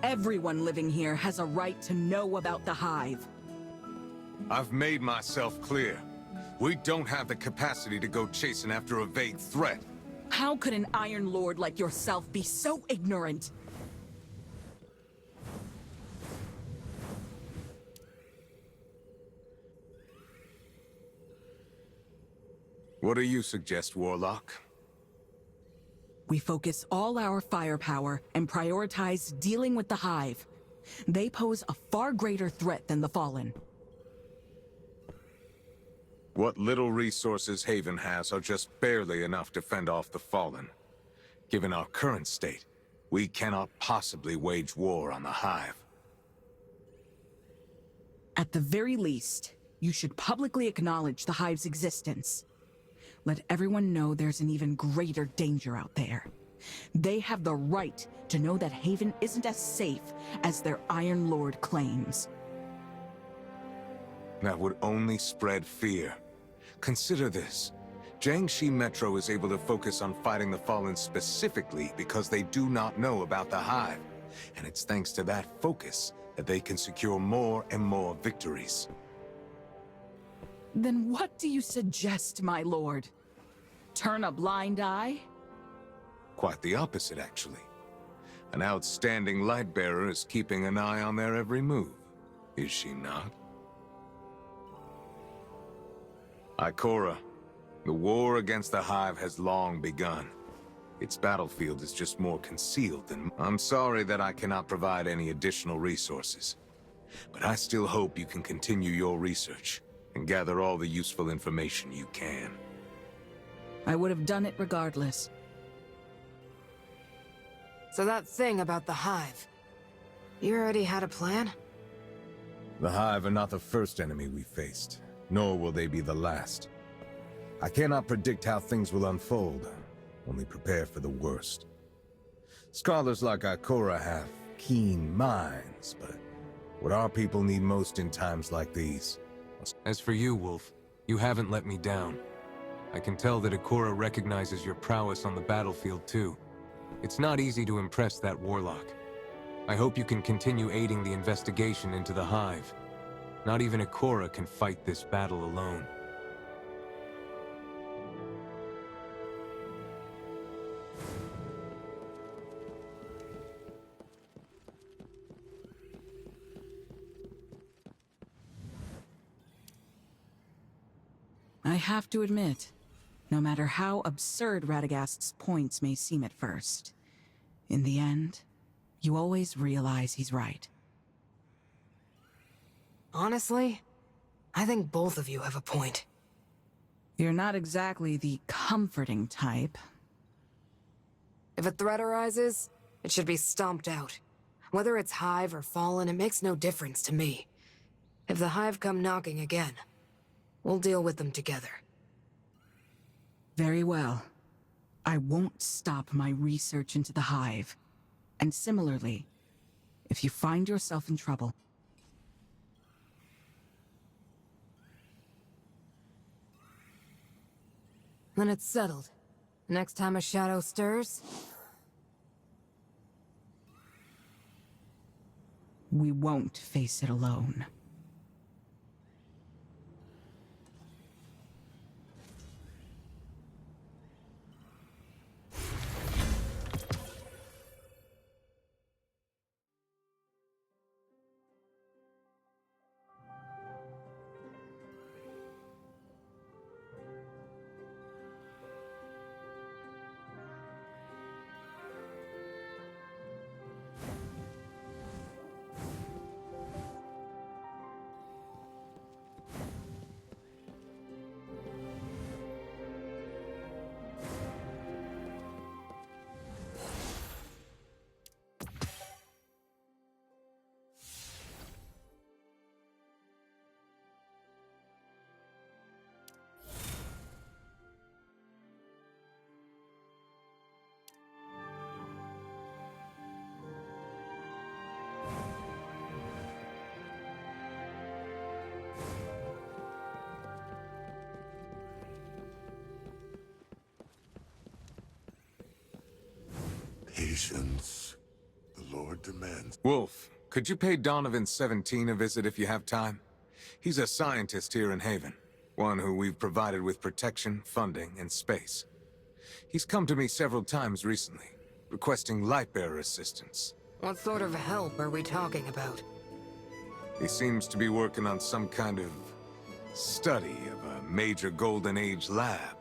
Everyone living here has a right to know about the Hive. I've made myself clear. We don't have the capacity to go chasing after a vague threat. How could an Iron Lord like yourself be so ignorant? What do you suggest, Warlock? We focus all our firepower and prioritize dealing with the Hive. They pose a far greater threat than the Fallen. What little resources Haven has are just barely enough to fend off the Fallen. Given our current state, we cannot possibly wage war on the Hive. At the very least, you should publicly acknowledge the Hive's existence. Let everyone know there's an even greater danger out there. They have the right to know that Haven isn't as safe as their Iron Lord claims. That would only spread fear. Consider this. Jiangxi Metro is able to focus on fighting the Fallen specifically because they do not know about the Hive. And it's thanks to that focus that they can secure more and more victories. Then what do you suggest, my lord? Turn a blind eye? Quite the opposite, actually. An outstanding Lightbearer is keeping an eye on their every move, is she not? Ikora, the war against the Hive has long begun. Its battlefield is just more concealed than... I'm sorry that I cannot provide any additional resources. But I still hope you can continue your research and gather all the useful information you can. I would have done it regardless. So that thing about the Hive, you already had a plan? The Hive are not the first enemy we faced, nor will they be the last. I cannot predict how things will unfold, only prepare for the worst. Scholars like Ikora have keen minds, but what our people need most in times like these... As for you, Wolf, you haven't let me down. I can tell that Ikora recognizes your prowess on the battlefield, too. It's not easy to impress that Warlock. I hope you can continue aiding the investigation into the Hive. Not even Ikora can fight this battle alone. I have to admit, no matter how absurd Radagast's points may seem at first, in the end, you always realize he's right. Honestly, I think both of you have a point. You're not exactly the comforting type. If a threat arises, it should be stomped out. Whether it's Hive or Fallen, it makes no difference to me. If the Hive come knocking again, we'll deal with them together. Very well. I won't stop my research into the Hive. And similarly, if you find yourself in trouble... Then it's settled. Next time a shadow stirs... we won't face it alone. Patience. The Lord demands. Wolf, could you pay Donovan 17 a visit if you have time? He's a scientist here in Haven. One who we've provided with protection, funding, and space. He's come to me several times recently, requesting Lightbearer assistance. What sort of help are we talking about? He seems to be working on some kind of study of a major Golden Age lab.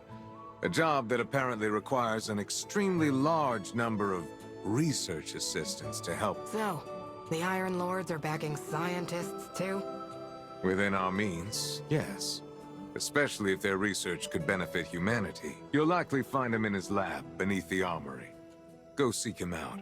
A job that apparently requires an extremely large number of research assistants to help. So, the Iron Lords are backing scientists too? Within our means, yes. Especially if their research could benefit humanity. You'll likely find him in his lab beneath the armory. Go seek him out.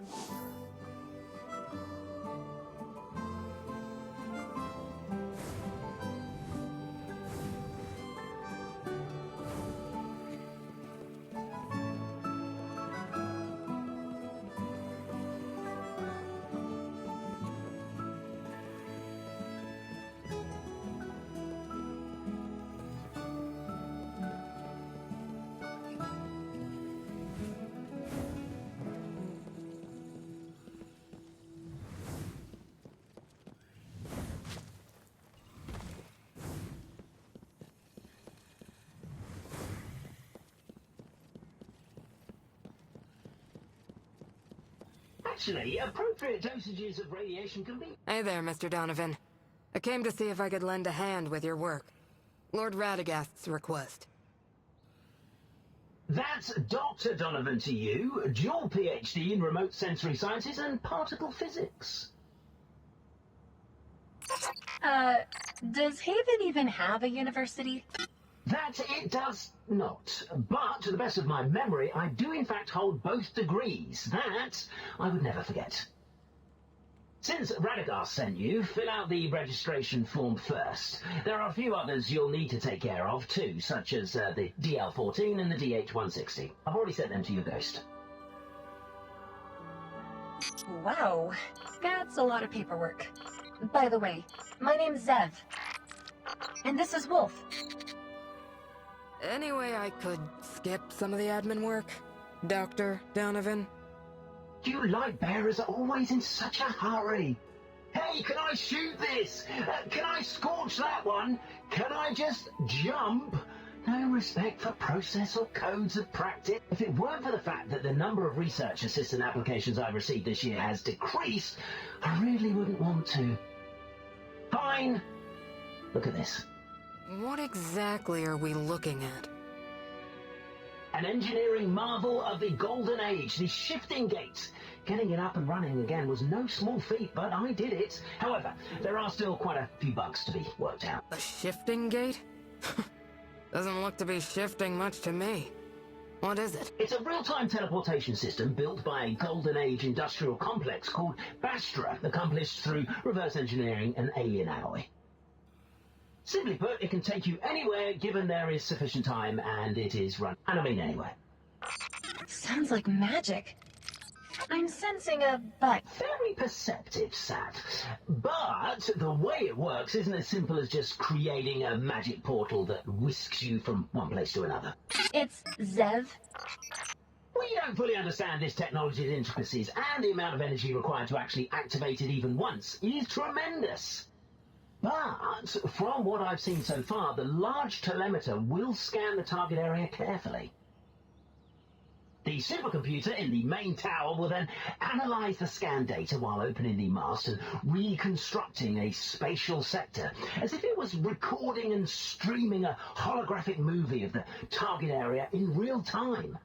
Actually, appropriate dosages of radiation can be... Hey there, Mr. Donovan. I came to see if I could lend a hand with your work. Lord Radagast's request. That's Dr. Donovan to you, dual PhD in remote sensory sciences and particle physics. Does Haven even have a university? That it does not. But, to the best of my memory, I do in fact hold both degrees. That I would never forget. Since Radagast sent you, fill out the registration form first. There are a few others you'll need to take care of too, such as the DL-14 and the DH-160. I've already sent them to your ghost. Wow, that's a lot of paperwork. By the way, my name's Zev. And this is Wolf. Any way I could skip some of the admin work, Dr. Donovan? You light bearers are always in such a hurry. Hey, can I shoot this? Can I scorch that one? Can I just jump? No respect for process or codes of practice. If it weren't for the fact that the number of research assistant applications I've received this year has decreased, I really wouldn't want to. Fine. Look at this. What exactly are we looking at? An engineering marvel of the Golden Age, the shifting gate. Getting it up and running again was no small feat, but I did it. However, there are still quite a few bugs to be worked out. A shifting gate? Doesn't look to be shifting much to me. What is it? It's a real-time teleportation system built by a Golden Age industrial complex called Bastra, accomplished through reverse engineering and alien alloy. Simply put, it can take you anywhere given there is sufficient time and it is run. And I mean anywhere. Sounds like magic. I'm sensing a but. Very perceptive, Sat. But the way it works isn't as simple as just creating a magic portal that whisks you from one place to another. It's Zev. We don't fully understand this technology's intricacies, and the amount of energy required to actually activate it even once is tremendous. But, from what I've seen so far, the large telemeter will scan the target area carefully. The supercomputer in the main tower will then analyze the scan data while opening the mast and reconstructing a spatial sector, as if it was recording and streaming a holographic movie of the target area in real time.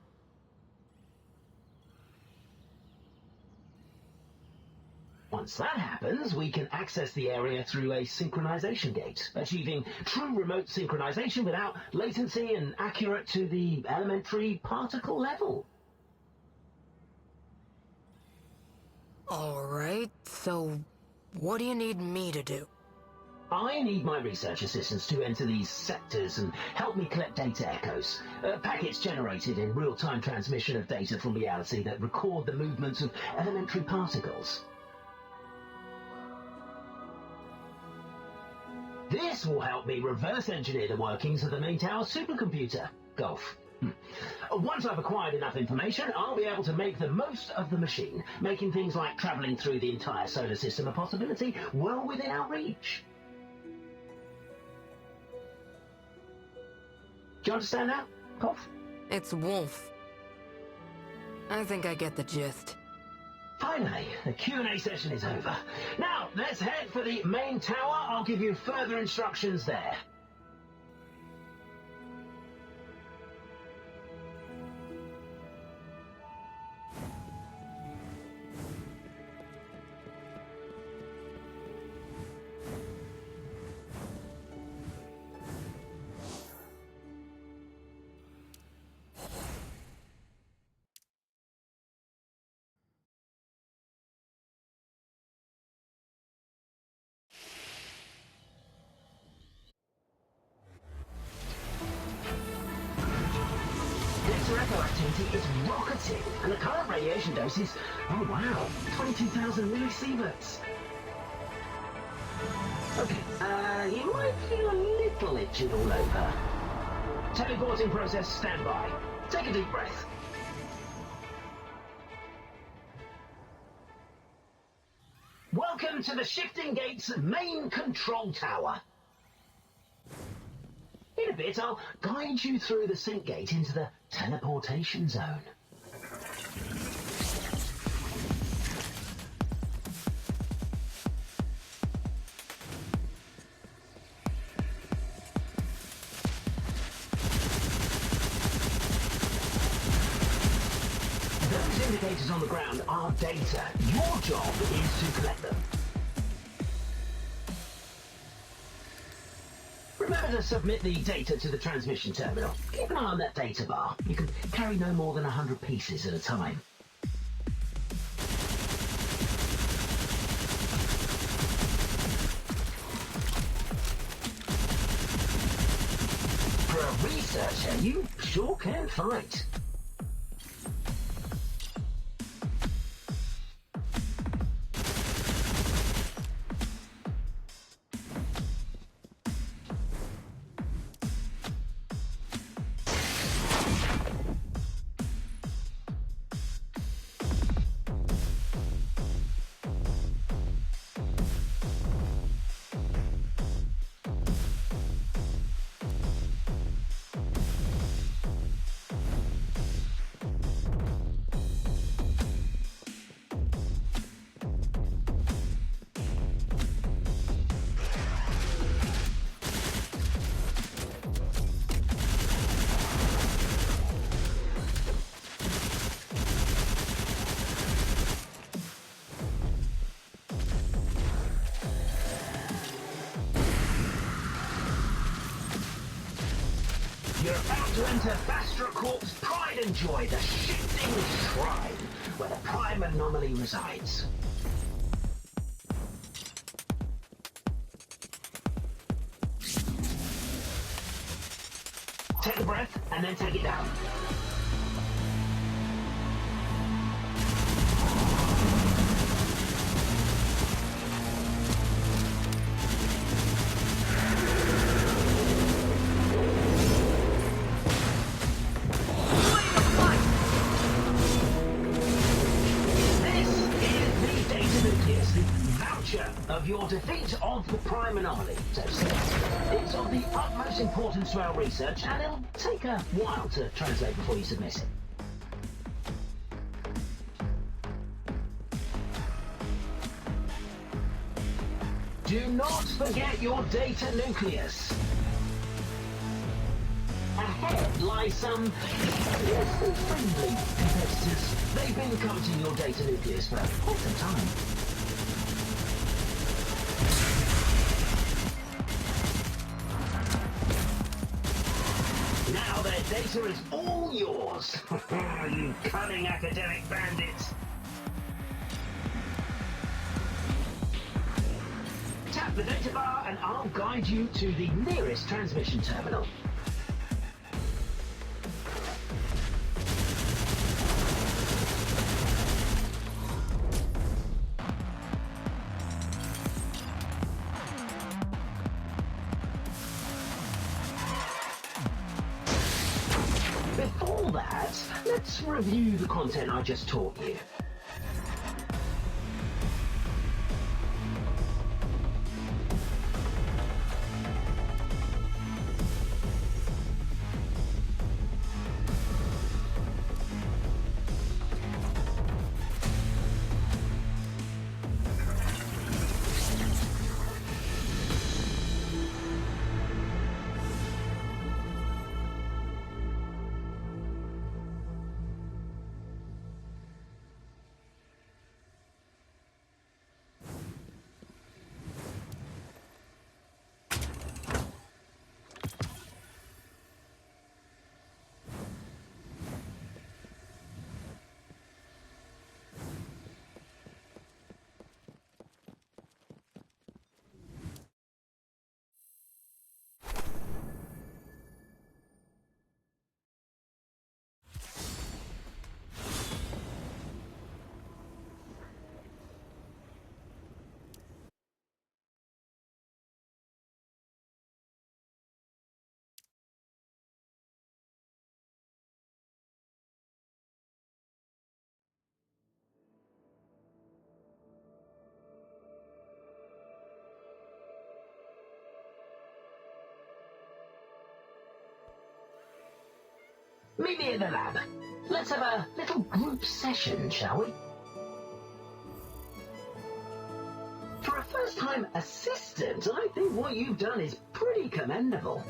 Once that happens, we can access the area through a synchronization gate, achieving true remote synchronization without latency and accurate to the elementary particle level. Alright, so what do you need me to do? I need my research assistants to enter these sectors and help me collect data echoes, packets generated in real-time transmission of data from reality that record the movements of elementary particles. This will help me reverse engineer the workings of the main tower supercomputer, Golf. Once I've acquired enough information, I'll be able to make the most of the machine, making things like traveling through the entire solar system a possibility well within our reach. Do you understand now, Koth? It's Wolf. I think I get the gist. Finally, the Q&A session is over. Now, let's head for the main tower. I'll give you further instructions there. Echo activity is rocketing, and the current radiation dose is, oh wow, 22,000 millisieverts. Okay, you might feel a little itching all over. Teleporting process standby. Take a deep breath. Welcome to the Shifting Gates main control tower. In a bit, I'll guide you through the sync gate into the teleportation zone. Those indicators on the ground are data. Your job is to collect them. Remember to submit the data to the transmission terminal. Keep an eye on that data bar. You can carry no more than 100 pieces at a time. For a researcher, you sure can fight. You're about to enter Bastra Corp's Pride and Joy, the Shifting Shrine, where the Prime Anomaly resides. Take a breath, and then take it down. Of your defeat of the Prime Anomaly, so to say. It's of the utmost importance to our research, and it'll take a while to translate before you submit it. Do not forget your data nucleus. Ahead lie some friendly competitors. They've been coveting your data nucleus for quite some time. Now their data is all yours. You cunning academic bandits. Tap the data bar and I'll guide you to the nearest transmission terminal. before that, let's review the content I just taught you. Meet me at the lab. Let's have a little group session, shall we? For a first-time assistant, I think what you've done is pretty commendable.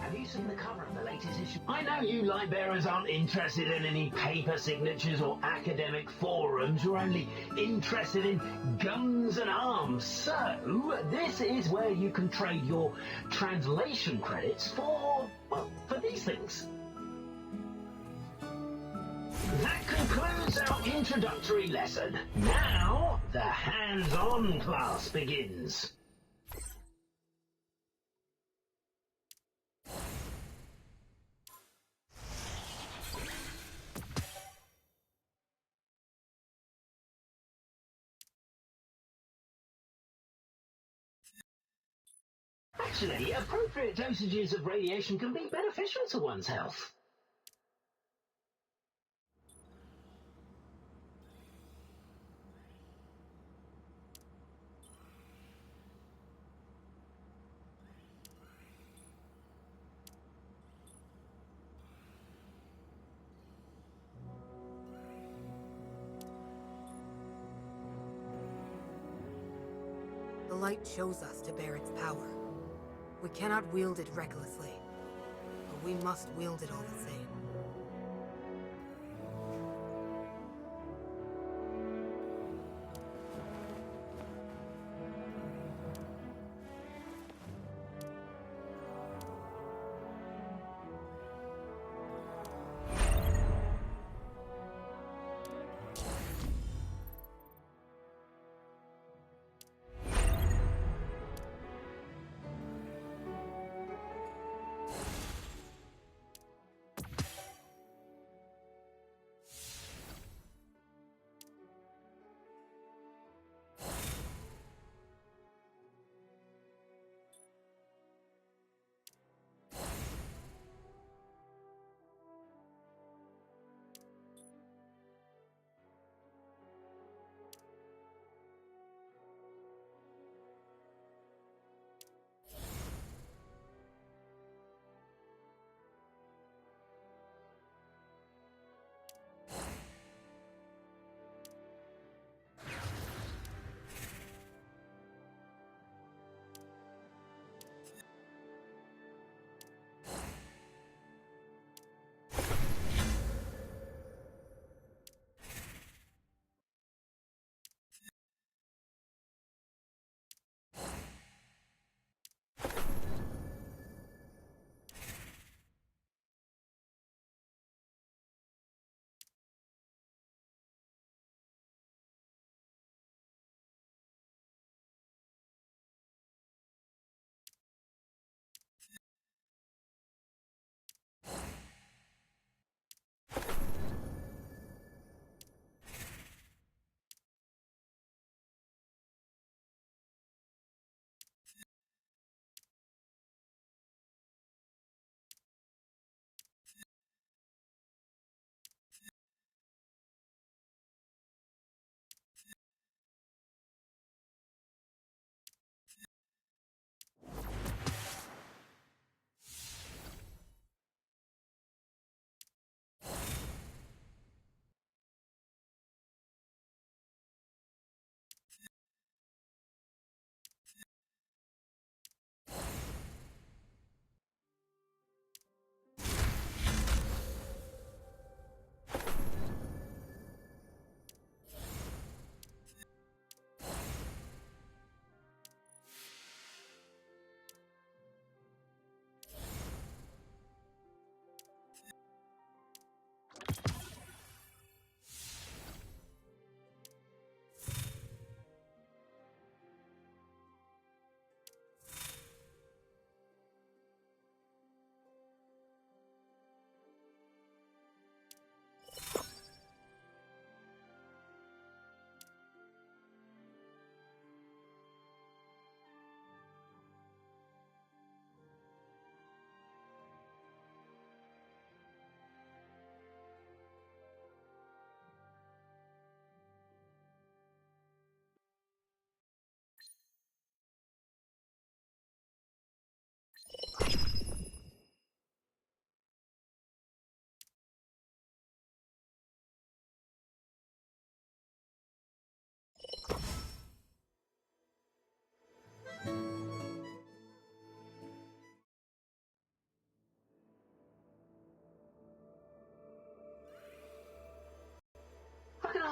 Have you seen the cover of the latest issue? I know you light bearers aren't interested in any paper signatures or academic forums. You're only interested in guns and arms. So, this is where you can trade your translation credits for, well, for these things. That concludes our introductory lesson. Now, the hands-on class begins. Actually, appropriate dosages of radiation can be beneficial to one's health. The light chose us to bear its power. We cannot wield it recklessly, but we must wield it all the same.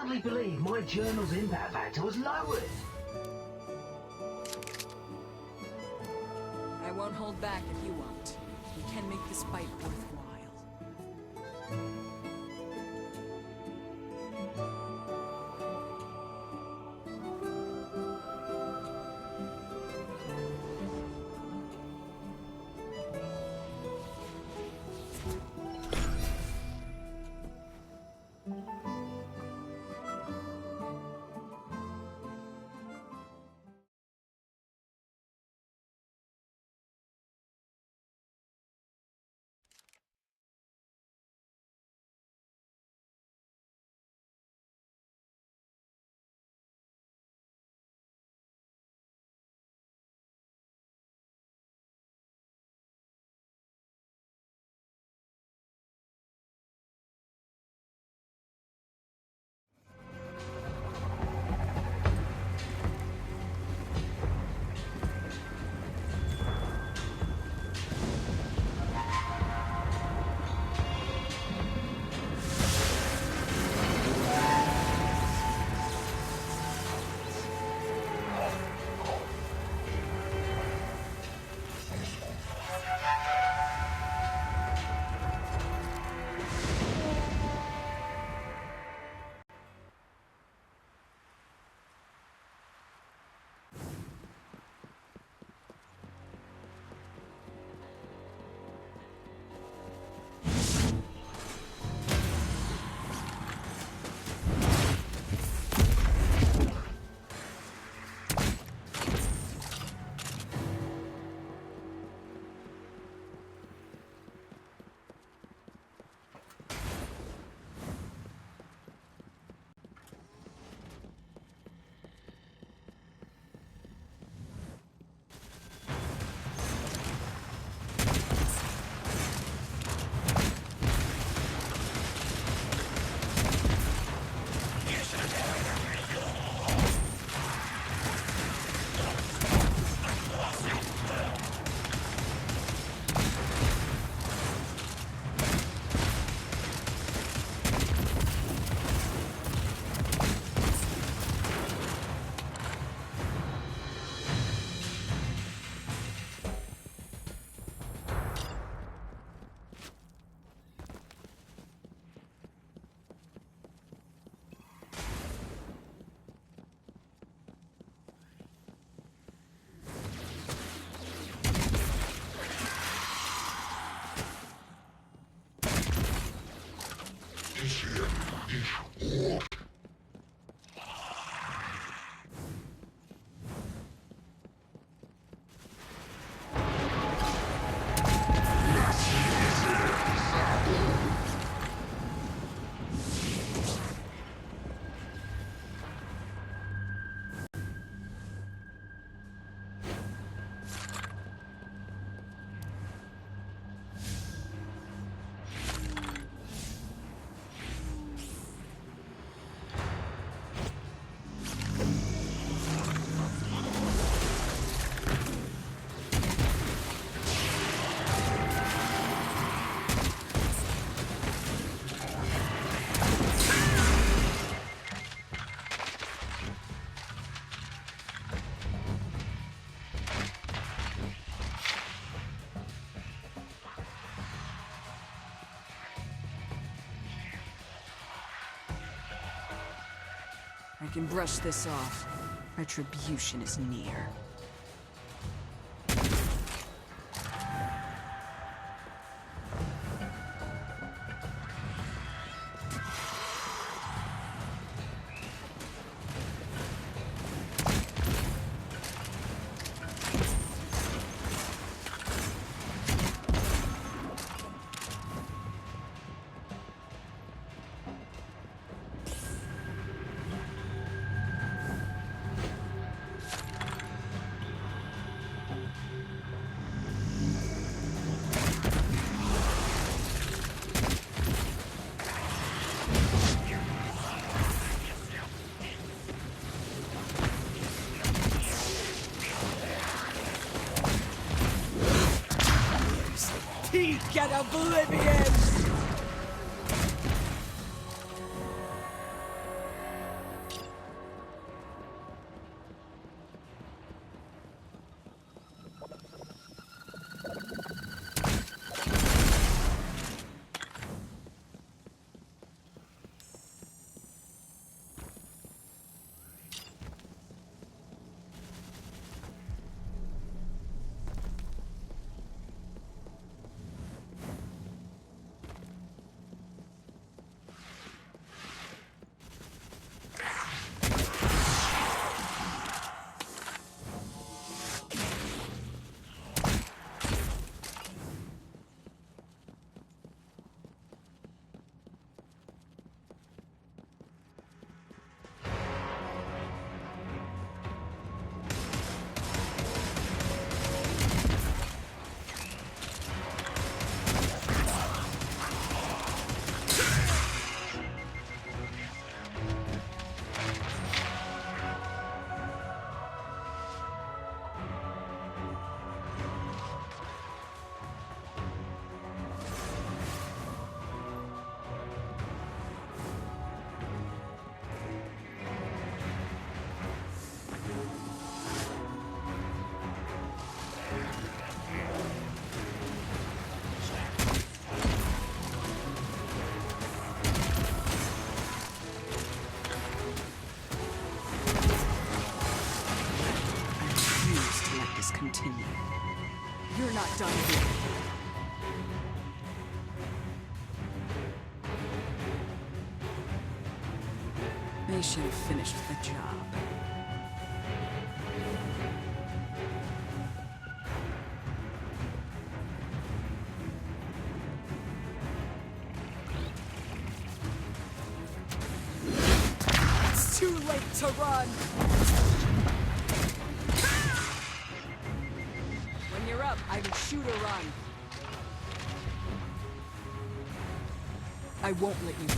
hardly believe my journal's impact factor was lowered. I won't hold back if you won't. We can make this fight worthwhile. I can brush this off. Retribution is near. Peak at oblivion! continue. You're not done here. They should have finished the job. It's too late to run! When you're up, either shoot or run. I won't let you go.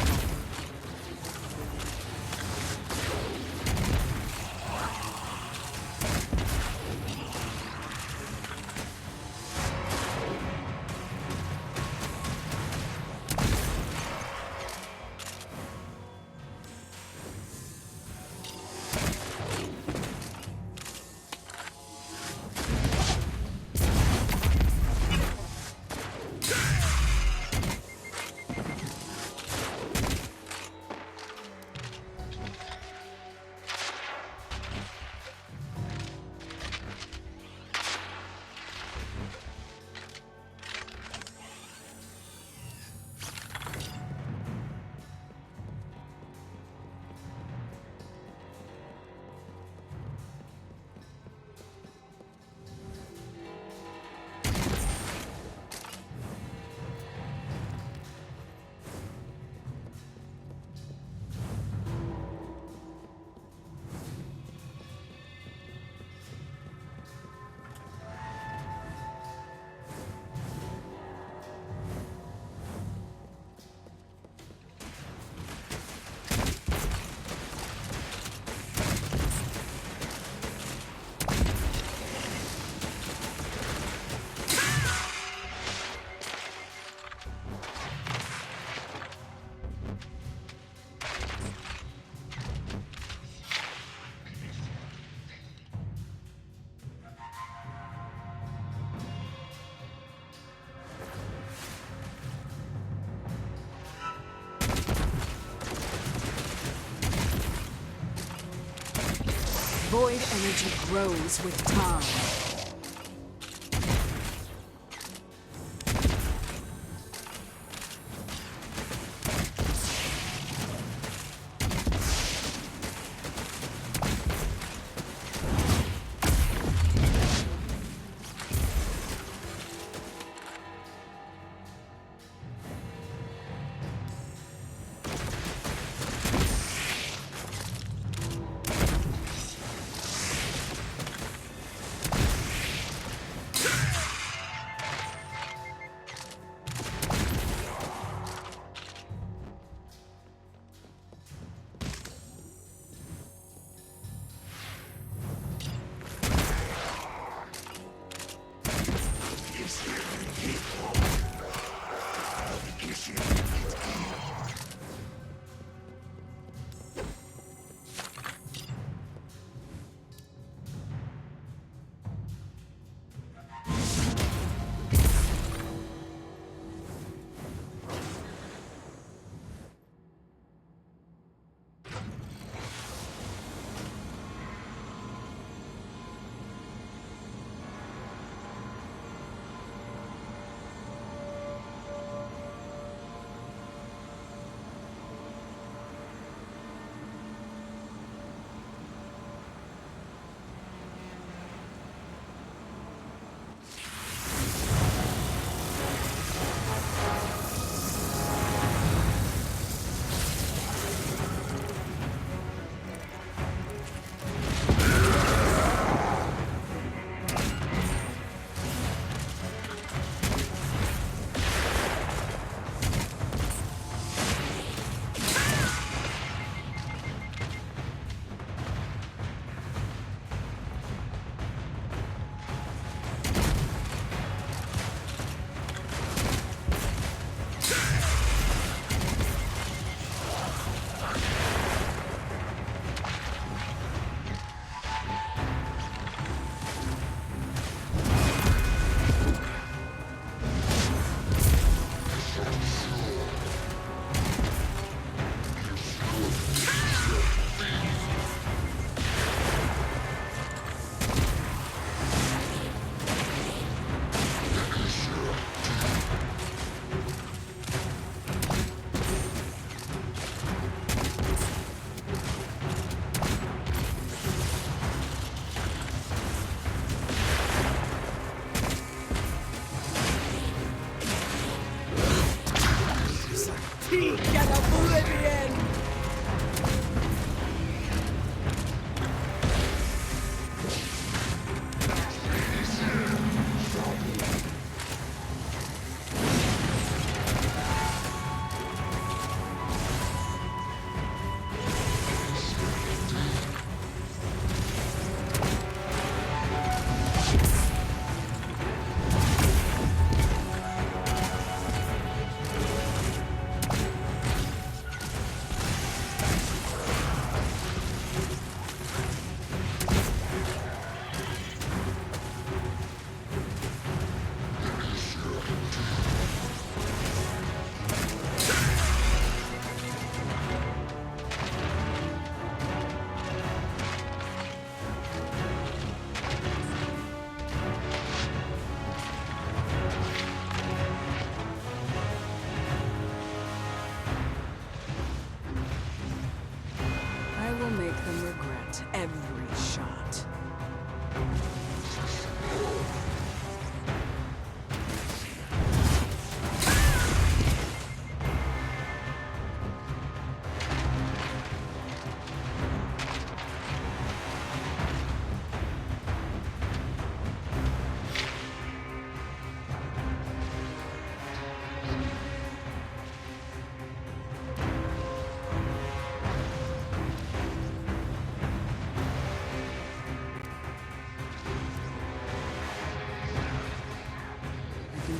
Void energy grows with time.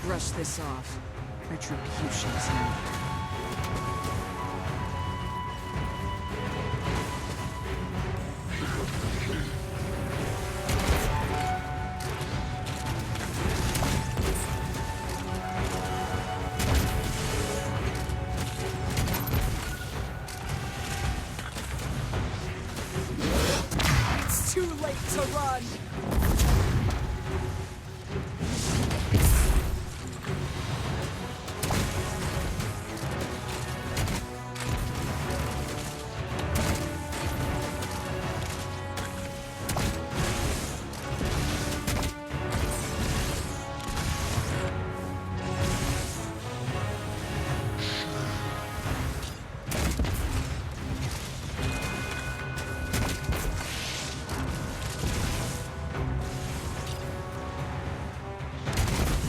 brush this off. Retribution's needed. It's too late to run!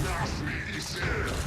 Nas me, Isir!